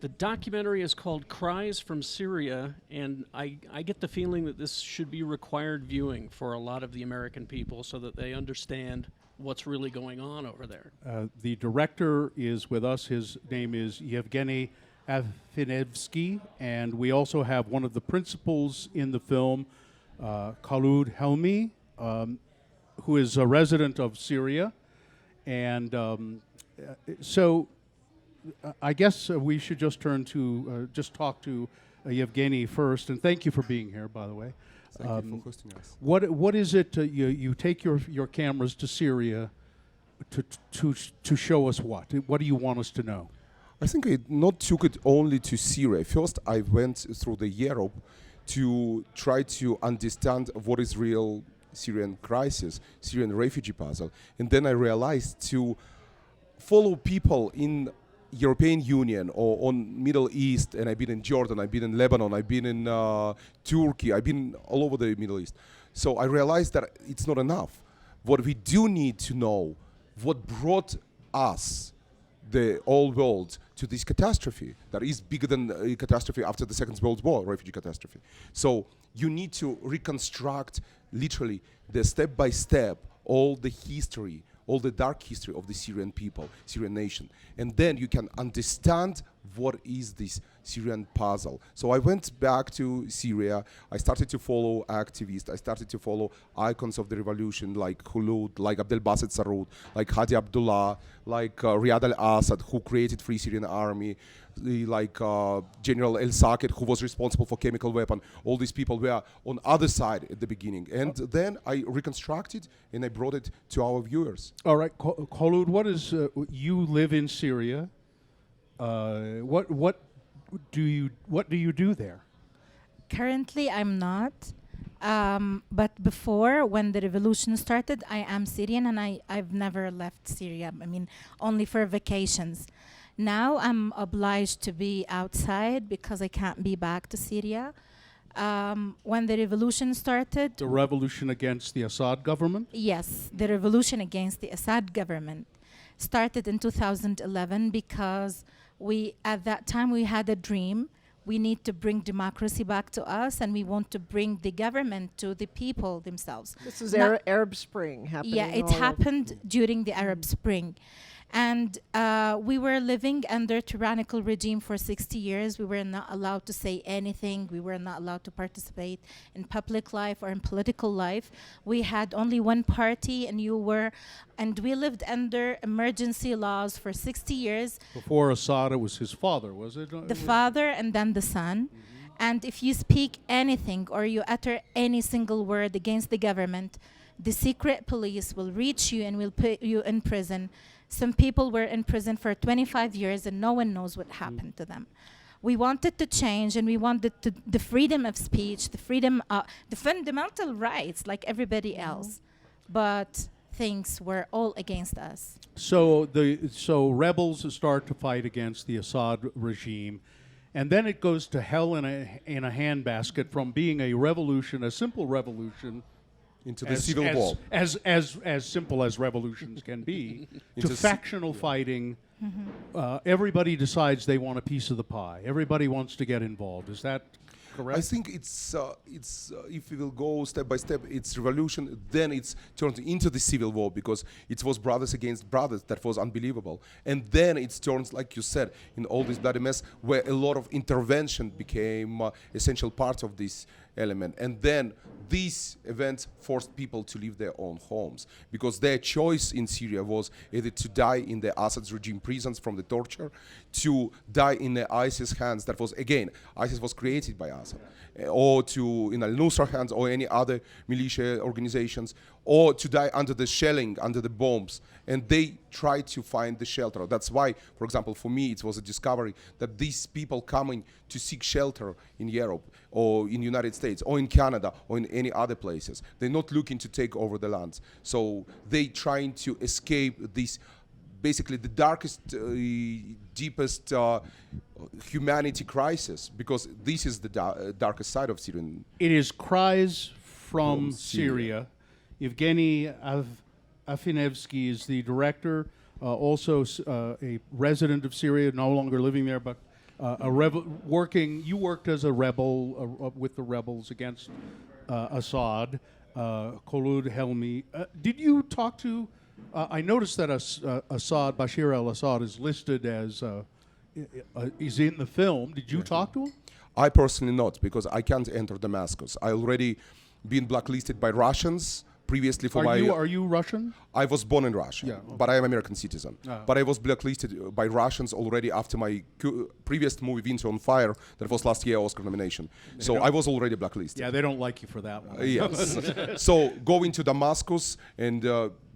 The documentary is called Cries from Syria, and I get the feeling that this should be required viewing for a lot of the American people so that they understand what's really going on over there. The director is with us. His name is Yevgeny Afinevsky, and we also have one of the principals in the film, Khalud Helmi, who is a resident of Syria. And so I guess we should just turn to, just talk to Yevgeny first. And thank you for being here, by the way. Thank you for hosting us. What is it, you take your cameras to Syria to show us what? What do you want us to know? I think I not took it only to Syria. First, I went through the Europe to try to understand what is real Syrian crisis, Syrian refugee puzzle. And then I realized to follow people in European Union or on Middle East, and I've been in Jordan, I've been in Lebanon, I've been in Turkey, I've been all over the Middle East. So I realized that it's not enough. What we do need to know, what brought us, the whole world, to this catastrophe that is bigger than a catastrophe after the Second World War, refugee catastrophe. So you need to reconstruct literally the step-by-step, all the history, all the dark history of the Syrian people, Syrian nation. And then you can understand what is this Syrian puzzle. So I went back to Syria. I started to follow activists. I started to follow icons of the revolution like Khulud, like Abdel Basit Sarroud, like Hadi Abdullah, like Riyad al-Assad, who created Free Syrian Army, like General El-Saked, who was responsible for chemical weapon. All these people were on other side at the beginning. And then I reconstructed and I brought it to our viewers. All right, Khulud, what is, you live in Syria. What do you do there? Currently, I'm not. But before, when the revolution started, I am Syrian and I've never left Syria. I mean, only for vacations. Now I'm obliged to be outside because I can't be back to Syria. When the revolution started... The revolution against the Assad government? Yes, the revolution against the Assad government started in 2011 because at that time we had a dream. We need to bring democracy back to us, and we want to bring the government to the people themselves. This is Arab Spring happening. Yeah, it happened during the Arab Spring. And we were living under tyrannical regime for 60 years. We were not allowed to say anything. We were not allowed to participate in public life or in political life. We had only one party, and we lived under emergency laws for 60 years. Before Assad, it was his father, was it? The father and then the son. And if you speak anything or you utter any single word against the government, the secret police will reach you and will put you in prison. Some people were in prison for 25 years and no one knows what happened to them. We wanted to change, and we wanted the freedom of speech, the fundamental rights like everybody else. But things were all against us. So rebels start to fight against the Assad regime, and then it goes to hell in a handbasket from being a revolution, a simple revolution, into the civil war. As simple as revolutions can be, to factional fighting. Everybody decides they want a piece of the pie. Everybody wants to get involved. Is that correct? I think it's if we will go step by step, it's revolution, then it's turned into the civil war because it was brothers against brothers. That was unbelievable. And then it turns, like you said, in all this bloody mess where a lot of intervention became essential part of this element. And then these events forced people to leave their own homes because their choice in Syria was either to die in the Assad's regime prisons from the torture, to die in the ISIS hands. That was, again, ISIS was created by Assad, or to in al-Nusra hands or any other militia organizations, or to die under the shelling, under the bombs. And they tried to find the shelter. That's why, for example, for me, it was a discovery that these people coming to seek shelter in Europe or in the United States or in Canada or in any other places, they're not looking to take over the lands. So they trying to escape this, basically the darkest, deepest humanity crisis, because this is the darkest side of Syrian. It is Cries from Syria. Yevgeny Afinevsky is the director, also a resident of Syria, no longer living there, but working. You worked as a rebel with the rebels against Assad, Kholoud Helmi. Did you talk to? I noticed that Assad, Bashir al-Assad, is listed as is in the film. Did you talk to him? I personally not, because I can't enter Damascus. I already been blacklisted by Russians previously for Are you Russian? I was born in Russia, Yeah, but I am American citizen. Ah. But I was blacklisted by Russians already after my previous movie Winter on Fire, that was last year Oscar nomination. So I was already blacklisted. Yeah, they don't like you for that one. Yes. So going to Damascus and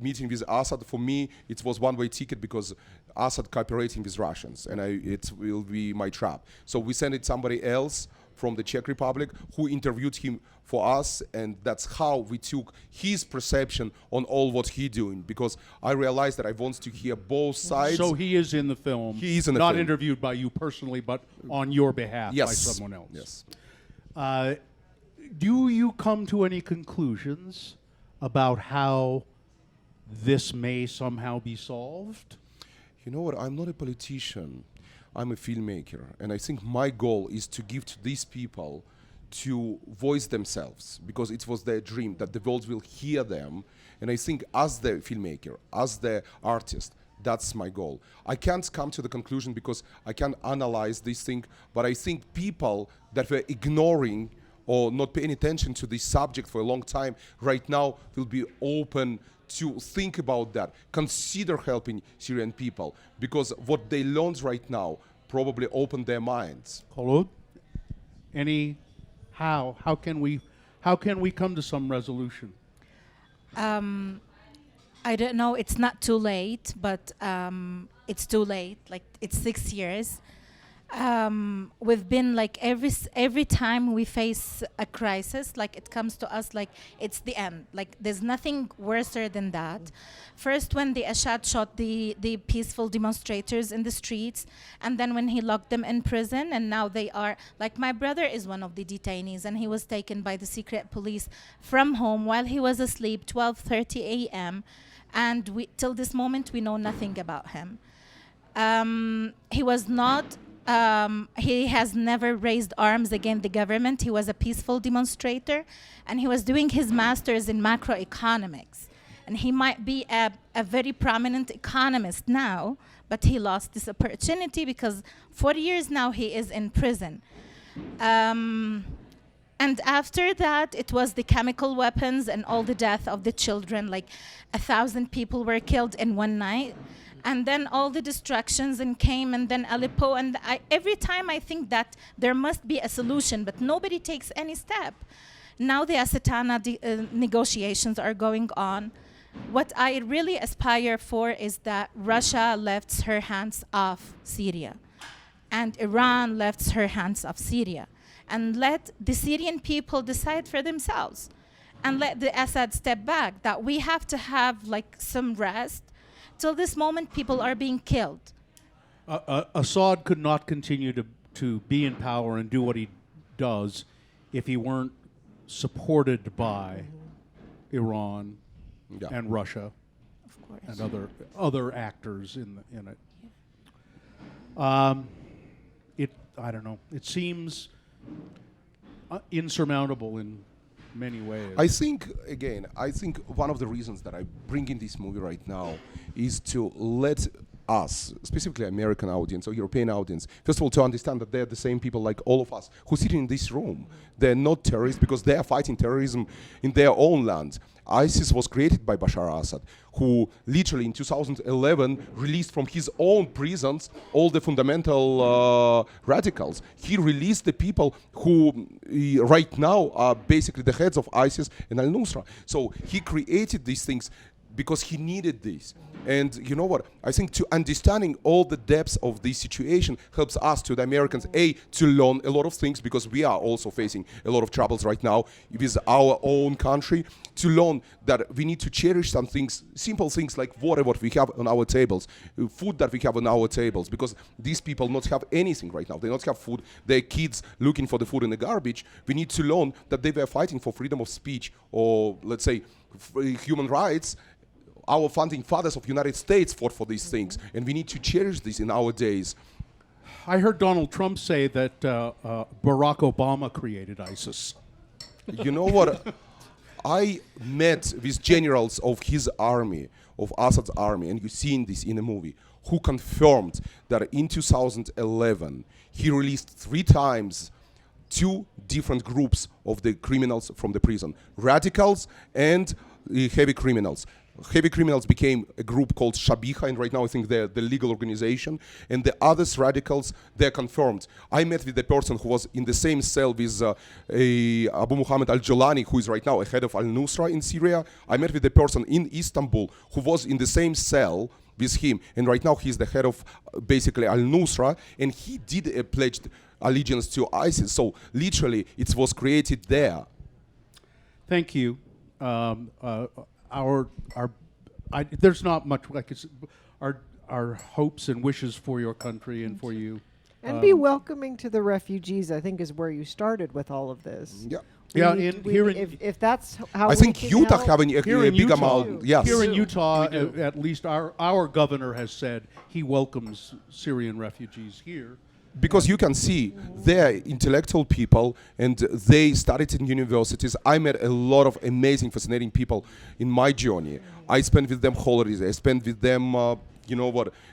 meeting with Assad, for me, it was one-way ticket because Assad cooperating with Russians, and it will be my trap. So we sent it somebody else from the Czech Republic who interviewed him for us, and that's how we took his perception on all what he doing, because I realized that I want to hear both sides. So he is in the film. He is in the not film. interviewed by you personally, but on your behalf by Yes. someone else. Yes. Do you come to any conclusions about how this may somehow be solved? You know what? I'm not a politician. I'm a filmmaker, and I think my goal is to give to these people to voice themselves, because it was their dream that the world will hear them. And I think as the filmmaker, as the artist, that's my goal. I can't come to the conclusion because I can't analyze this thing, but I think people that were ignoring or not paying attention to this subject for a long time right now will be open to think about that, consider helping Syrian people, because what they learned right now probably opened their minds. Kholoud, how can we come to some resolution? I don't know. It's not too late, but it's too late. Like, it's 6 years. We've been like every time we face a crisis, like it comes to us like it's the end. Like, there's nothing worse than that. First, when the Assad shot the peaceful demonstrators in the streets, and then when he locked them in prison, and now they are like, my brother is one of the detainees, and he was taken by the secret police from home while he was asleep, 12:30 a.m. And till this moment we know nothing about him. He was not. He has never raised arms against the government. He was a peaceful demonstrator, and he was doing his master's in macroeconomics. And he might be a very prominent economist now, but he lost this opportunity because 4 years now he is in prison. And after that, it was the chemical weapons and all the death of the children. Like 1,000 people were killed in one night. And then all the destructions and came, and then Aleppo. And every time I think that there must be a solution, but nobody takes any step. Now the Asatana negotiations are going on. What I really aspire for is that Russia lifts her hands off Syria, and Iran lifts her hands off Syria, and let the Syrian people decide for themselves, and let the Assad step back. That we have to have like some rest. Till this moment, people are being killed. Assad could not continue to be in power and do what he does if he weren't supported by Iran and Russia Of course. and other actors in it. I don't know. It seems insurmountable in many ways. I think one of the reasons that I bring in this movie right now is to let us, specifically American audience or European audience, first of all, to understand that they're the same people like all of us who sit in this room. They're not terrorists because they are fighting terrorism in their own land. ISIS was created by Bashar al-Assad, who literally in 2011 released from his own prisons all the fundamental radicals. He released the people who right now are basically the heads of ISIS and al-Nusra. So he created these things because he needed this. And you know what? I think to understanding all the depths of this situation helps us, to the Americans, to learn a lot of things, because we are also facing a lot of troubles right now with our own country, to learn that we need to cherish some things, simple things like water, what we have on our tables, food that we have on our tables, because these people not have anything right now. They don't have food. Their kids looking for the food in the garbage. We need to learn that they were fighting for freedom of speech, or let's say human rights. Our founding fathers of the United States fought for these things, and we need to cherish this in our days. I heard Donald Trump say that Barack Obama created ISIS. You know what? I met with generals of his army, of Assad's army, and you've seen this in a movie, who confirmed that in 2011 he released 3 times 2 different groups of the criminals from the prison, radicals and heavy criminals. Heavy criminals became a group called Shabiha, and right now I think they're the legal organization. And the others, radicals, they're confirmed. I met with the person who was in the same cell with Abu Muhammad al-Jolani, who is right now a head of al-Nusra in Syria. I met with the person in Istanbul who was in the same cell with him, and right now he's the head of basically al-Nusra, and he did pledged allegiance to ISIS. So literally, it was created there. Thank you. There's not much like our hopes and wishes for your country and for you. And be welcoming to the refugees, I think, is where you started with all of this. Yeah. Yeah, if that's how I think we can Utah help, having a here in big Utah, amount. Yes. Here in Utah, at least our governor has said he welcomes Syrian refugees here. Because you can see they're intellectual people and they studied in universities. I met a lot of amazing, fascinating people in my journey. I spent with them holidays. I spent with them,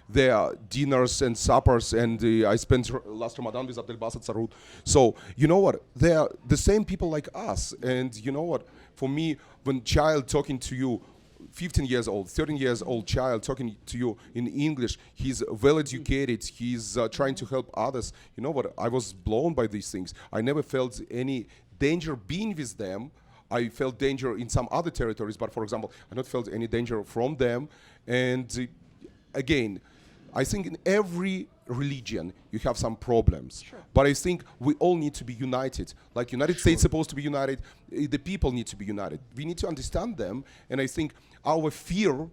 their dinners and suppers. And I spent last Ramadan with Abdel Bassett Sarut. So, you know what? They're the same people like us. And you know what? For me, when child talking to you, 15 years old, 13 years old child talking to you in English, he's well educated, he's trying to help others. You know what, I was blown by these things. I never felt any danger being with them. I felt danger in some other territories, but for example, I not felt any danger from them. And again, I think in every religion you have some problems, but I think we all need to be united. Like United States supposed to be united, the people need to be united. We need to understand them, and I think our fear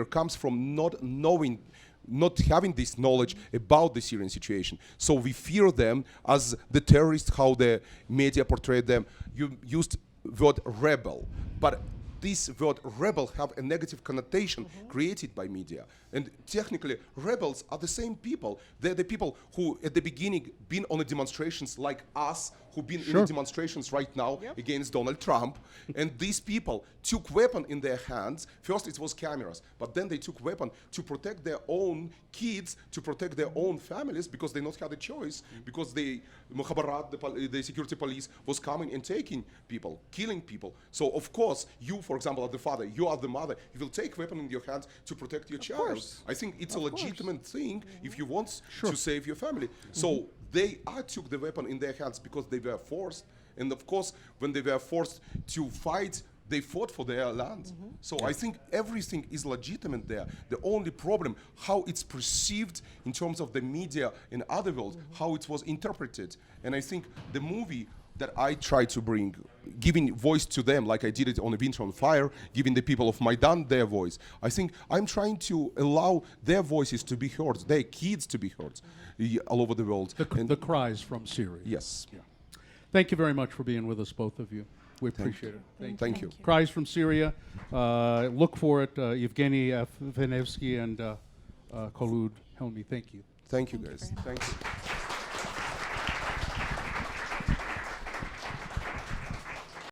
comes from not knowing, not having this knowledge about the Syrian situation. So we fear them as the terrorists, how the media portrayed them. You used word rebel, but this word rebel have a negative connotation created by media. And technically, rebels are the same people. They're the people who, at the beginning, been on the demonstrations like us, who've been in the demonstrations right now against Donald Trump. And these people took weapon in their hands. First, it was cameras, but then they took weapon to protect their own kids, to protect their own families, because they not had a choice, because the Mukhabarat, the security police, was coming and taking people, killing people. So, of course, you, for example, are the father, you are the mother, you will take weapon in your hands to protect your child. I think it's a legitimate thing if you want to save your family. So they took the weapon in their hands because they were forced. And of course, when they were forced to fight, they fought for their land. So I think everything is legitimate there. The only problem, how it's perceived in terms of the media in other world, how it was interpreted. And I think the movie that I try to bring, giving voice to them, like I did it on A Winter on Fire, giving the people of Maidan their voice. I think I'm trying to allow their voices to be heard, their kids to be heard all over the world. The cries from Syria. Yes. Yeah. Thank you very much for being with us, both of you. We appreciate it. Thank you. Cries from Syria. Look for it. Yevgeny Afanevsky and Kholoud Helmi. Thank you. Thank you, guys. Thank you.